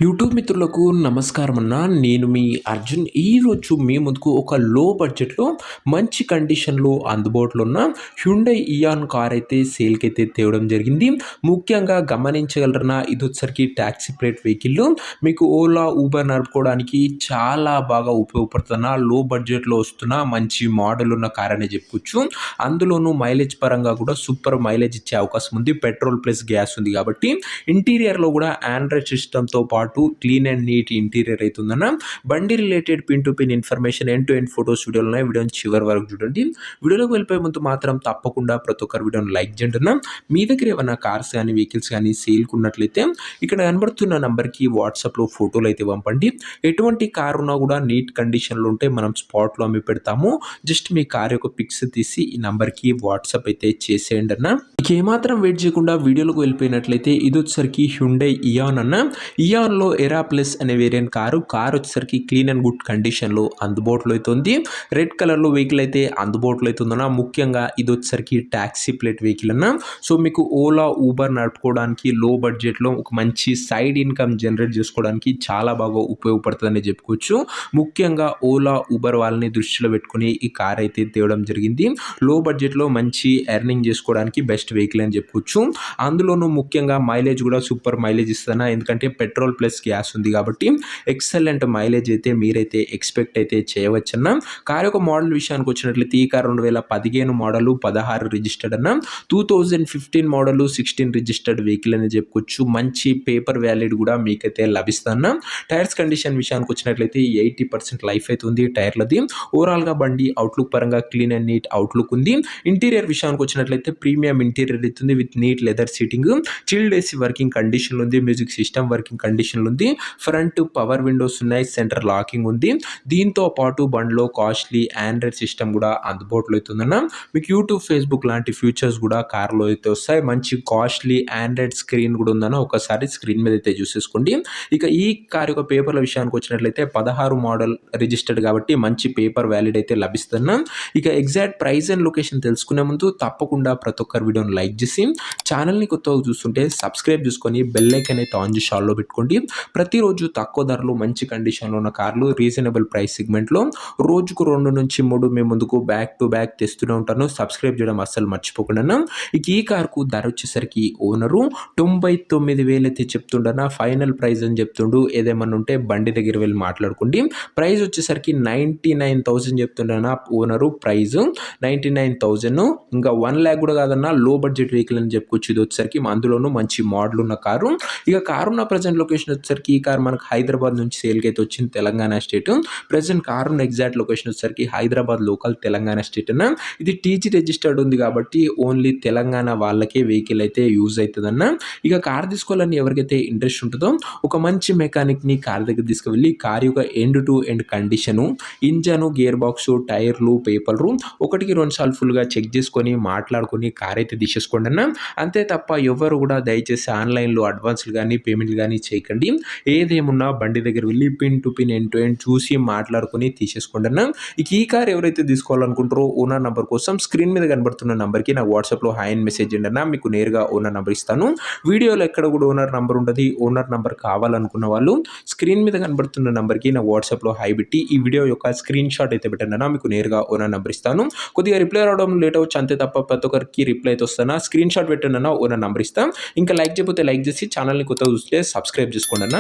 YouTube మిత్రులకు నమస్కారం అన్న. నేను మీ అర్జున్. ఈరోజు మీ ముందుకు ఒక లో బడ్జెట్‌లో మంచి కండిషన్‌లో అందుబాటులో ఉన్న హ్యుండై ఇయాన్ కార్ అయితే సేల్‌కి అయితే తేవడం జరిగింది. ముఖ్యంగా గమనించగలరన్నా ఇదొచ్చేసరికి టాక్సీ ప్లేట్ వెహికల్. మీకు ఓలా, ఊబర్ నడుపుకోవడానికి చాలా బాగా ఉపయోగపడుతున్న లో బడ్జెట్‌లో వస్తున్న మంచి మోడల్ ఉన్న కార్ అనే చెప్పుకోవచ్చు. అందులోనూ మైలేజ్ పరంగా కూడా సూపర్ మైలేజ్ ఇచ్చే అవకాశం ఉంది. పెట్రోల్ ప్లస్ గ్యాస్ ఉంది కాబట్టి ఇంటీరియర్‌లో కూడా ఆండ్రాయిడ్ సిస్టమ్‌తో పాటు క్లీన్ అండ్ నీట్ ఇంటీరియర్ అవుతుందన్న. బండి related pin to pin information end to end photos వీడియోలు ఉన్నాయి. వీడియోని చివరి వరకు చూడండి. వీడియోలోకి వెళ్ళిపోయే ముందు మాత్రం తప్పకుండా ప్రతి ఒక్కరు వీడియోని లైక్ చేయండి అన్న. మీ దగ్గర ఏమైనా కార్స్ కానీ వెహికల్స్ కానీ సేల్కి ఉన్నట్లయితే ఇక్కడ కనబడుతున్న నంబర్కి వాట్సాప్లో ఫోటోలు అయితే పంపండి. ఎటువంటి కార్ ఉన్నా కూడా నీట్ కండిషన్లో ఉంటే మనం స్పాట్లో అమ్మి పెడతాము. జస్ట్ మీ కార్ యొక్క పిక్స్ తీసి ఈ నంబర్కి వాట్సాప్ అయితే చేసేయండి అన్న. ఇక ఏమాత్రం వెయిట్ చేయకుండా వీడియోలోకి వెళ్ళిపోయినట్లయితే ఇది వచ్చేసరికి హ్యుండై ఇయాన్ అన్న. ఇయాన్లో ఎరా ప్లస్ అనే వేరియంట్ కార్ వచ్చేసరికి క్లీన్ అండ్ గుడ్ కండిషన్లో అందుబాటులో అయితే ఉంది. రెడ్ కలర్లో వెహికల్ అయితే అందుబాటులో అవుతుందన్న. ముఖ్యంగా ఇది వచ్చేసరికి టాక్సీ ప్లేట్ వెహికల్ అన్న. సో మీకు ఓలా, ఊబర్ నడుపుకోవడానికి లో బడ్జెట్లో ఒక మంచి సైడ్ ఇన్కమ్ జనరేట్ చేసుకోవడానికి చాలా బాగా ఉపయోగపడుతుందని చెప్పుకోవచ్చు. ముఖ్యంగా ఓలా, ఊబర్ వాళ్ళని దృష్టిలో పెట్టుకుని ఈ కార్ అయితే తేవడం జరిగింది. లో బడ్జెట్లో మంచి ఎర్నింగ్ చేసుకోవడానికి బెస్ట్ వెహికల్ అని చెప్పుకోవచ్చు. అందులోనూ ముఖ్యంగా మైలేజ్ కూడా సూపర్ మైలేజ్ ఇస్తానా, ఎందుకంటే పెట్రోల్ ప్లస్ గ్యాస్ ఉంది కాబట్టి ఎక్సలెంట్ మైలేజ్ అయితే మీరైతే ఎక్స్పెక్ట్ అయితే చేయవచ్చన్న. కార్ యొక్క మోడల్ విషయానికి వచ్చినట్లయితే ఈ కార్ 2015 మోడలు, 16 రిజిస్టర్డ్ అన్న. 2015 మోడలు, 16 రిజిస్టర్డ్ వెహికల్ అని చెప్పుకోవచ్చు. మంచి పేపర్ వ్యాలిడ్ కూడా మీకైతే లభిస్తాన్న. టైర్స్ కండిషన్ విషయానికి వచ్చినట్లయితే 80% లైఫ్ అయితే ఉంది టైర్లది. ఓవరాల్గా బండి అవుట్లుక్ పరంగా క్లీన్ అండ్ నీట్ అవుట్లుక్ ఉంది. ఇంటీరియర్ విషయానికి వచ్చినట్లయితే ప్రీమియం ఇంటీరియర్ అవుతుంది with neat leather seating. Chilled AC working condition ఉంది. మ్యూజిక్ సిస్టమ్ వర్కింగ్ కండిషన్ ఉంది. ఫ్రంట్ పవర్ విండోస్ ఉన్నాయి. సెంటర్ లాకింగ్ ఉంది. దీంతో పాటు బండిలో కాస్ట్లీ ఆండ్రాయిడ్ సిస్టమ్ కూడా అందుబాటులో అవుతుందన్న. మీకు యూట్యూబ్, ఫేస్బుక్ లాంటి ఫీచర్స్ కూడా కార్లో అయితే వస్తాయి. మంచి కాస్ట్లీ ఆండ్రాయిడ్ స్క్రీన్ కూడా ఉందన్న. ఒకసారి స్క్రీన్ మీద అయితే చూసేసుకోండి. ఇక ఈ కార్ యొక్క పేపర్ల విషయానికి వచ్చినట్లయితే 16 మోడల్ రిజిస్టర్డ్ కాబట్టి మంచి పేపర్ వ్యాలిడ్ అయితే లభిస్తున్న. ఇక ఎగ్జాక్ట్ ప్రైస్ అండ్ లొకేషన్ తెలుసుకునే ముందు తప్పకుండా ప్రతి ఒక్కరు వీడియోని లైక్ చేసి ఛానల్ని కొత్తగా చూస్తుంటే సబ్స్క్రైబ్ చేసుకొని బెల్ ఐకాన్ అయితే ఆన్ చేసి ఆల్లో పెట్టుకోండి. ప్రతిరోజు తక్కువ ధరలు మంచి కండిషన్లో ఉన్న కార్లు రీజనబుల్ ప్రైస్ సెగ్మెంట్లో రోజుకు 2 నుంచి 3 మేము ముందుకు బ్యాక్ టు బ్యాక్ తెస్తూనే ఉంటాను. సబ్స్క్రైబ్ చేయడం అస్సలు మర్చిపోకుండా. ఇక ఈ కార్కు ధర వచ్చేసరికి ఓనరు 99,000 అయితే చెప్తుండనా. ఫైనల్ ప్రైస్ అని చెప్తుండు. ఏదేమన్నా ఉంటే బండి దగ్గర వెళ్ళి మాట్లాడుకోండి. ప్రైస్ వచ్చేసరికి 99,000 చెప్తుండనా ఓనరు. ప్రైస్ 99,000. ఇంకా 1 lakh కూడా కాదన్నా. లో బడ్జెట్ వెహికల్ అని చెప్పుకోవచ్చు. ఇది వచ్చేసరికి అందులోనూ మంచి మోడల్ ఉన్న కారు. ఇక కారు ఉన్న ప్రజెంట్ లొకేషన్ వచ్చేసరికి ఈ కార్ మనకు హైదరాబాద్ నుంచి సేల్కి అయితే వచ్చింది, తెలంగాణ స్టేట్. ప్రజెంట్ కారు ఉన్న ఎగ్జాక్ట్ లొకేషన్ వచ్చేసరికి హైదరాబాద్ లోకల్, తెలంగాణ స్టేట్ అన్న. ఇది టీజీ రిజిస్టర్డ్ ఉంది కాబట్టి ఓన్లీ తెలంగాణ వాళ్ళకే వెహికల్ అయితే యూజ్ అవుతుందన్న. ఇక కార్ తీసుకోవాలని ఎవరికైతే ఇంట్రెస్ట్ ఉంటుందో ఒక మంచి మెకానిక్ని కార్ దగ్గర తీసుకువెళ్ళి కార్ యొక్క end to end condition, engine, gear box, టైర్లు, పేపర్లు 1-2 సార్లు ఫుల్గా చెక్ చేసుకొని మాట్లాడుకొని కార్ అయితే తీసేసుకోండి అన్న. అంతే తప్ప ఎవరు కూడా దయచేసి ఆన్లైన్లో అడ్వాన్స్లు కానీ పేమెంట్లు కానీ చేయకండి. ఏదేమున్నా బండి దగ్గర వెళ్ళి pin to pin end to end చూసి మాట్లాడుకొని తీసేసుకోండి అన్న. ఇక ఈ కార్ ఎవరైతే తీసుకోవాలనుకుంటారో ఓనర్ నెంబర్ కోసం స్క్రీన్ మీద కనబడుతున్న నెంబర్కి నాకు వాట్సాప్లో హాయ్ అని మెసేజ్ చేయండి అన్న. మీకు నేరుగా ఓనర్ నెంబర్ ఇస్తాను. వీడియోలో ఎక్కడ కూడా ఓనర్ నెంబర్ ఉంటుంది. ఓనర్ నెంబర్ కావాలనుకున్న వాళ్ళు స్క్రీన్ మీద కనబడుతున్న నెంబర్కి నా వాట్సాప్లో హాయ్ పెట్టి ఈ వీడియో యొక్క స్క్రీన్ షాట్ అయితే పెట్టండి అన్న. మీకు నేరుగా ఓనర్ నెంబర్ ఇస్తాను. కొద్దిగా రిప్లై రావడం లేట్ అవ్వచ్చు అంతే తప్ప ప్రతి ఒక్కరికి రిప్లై అయితే వస్తానా. స్క్రీన్ షాట్ పెట్టండి అన్న. ఓనర్ నెంబర్ ఇస్తాం. ఇంకా లైక్ చేయకపోతే లైక్ చేసి ఛానల్ని కొత్తగా చూస్తే సబ్స్క్రైబ్ చేసుకోండి అన్న.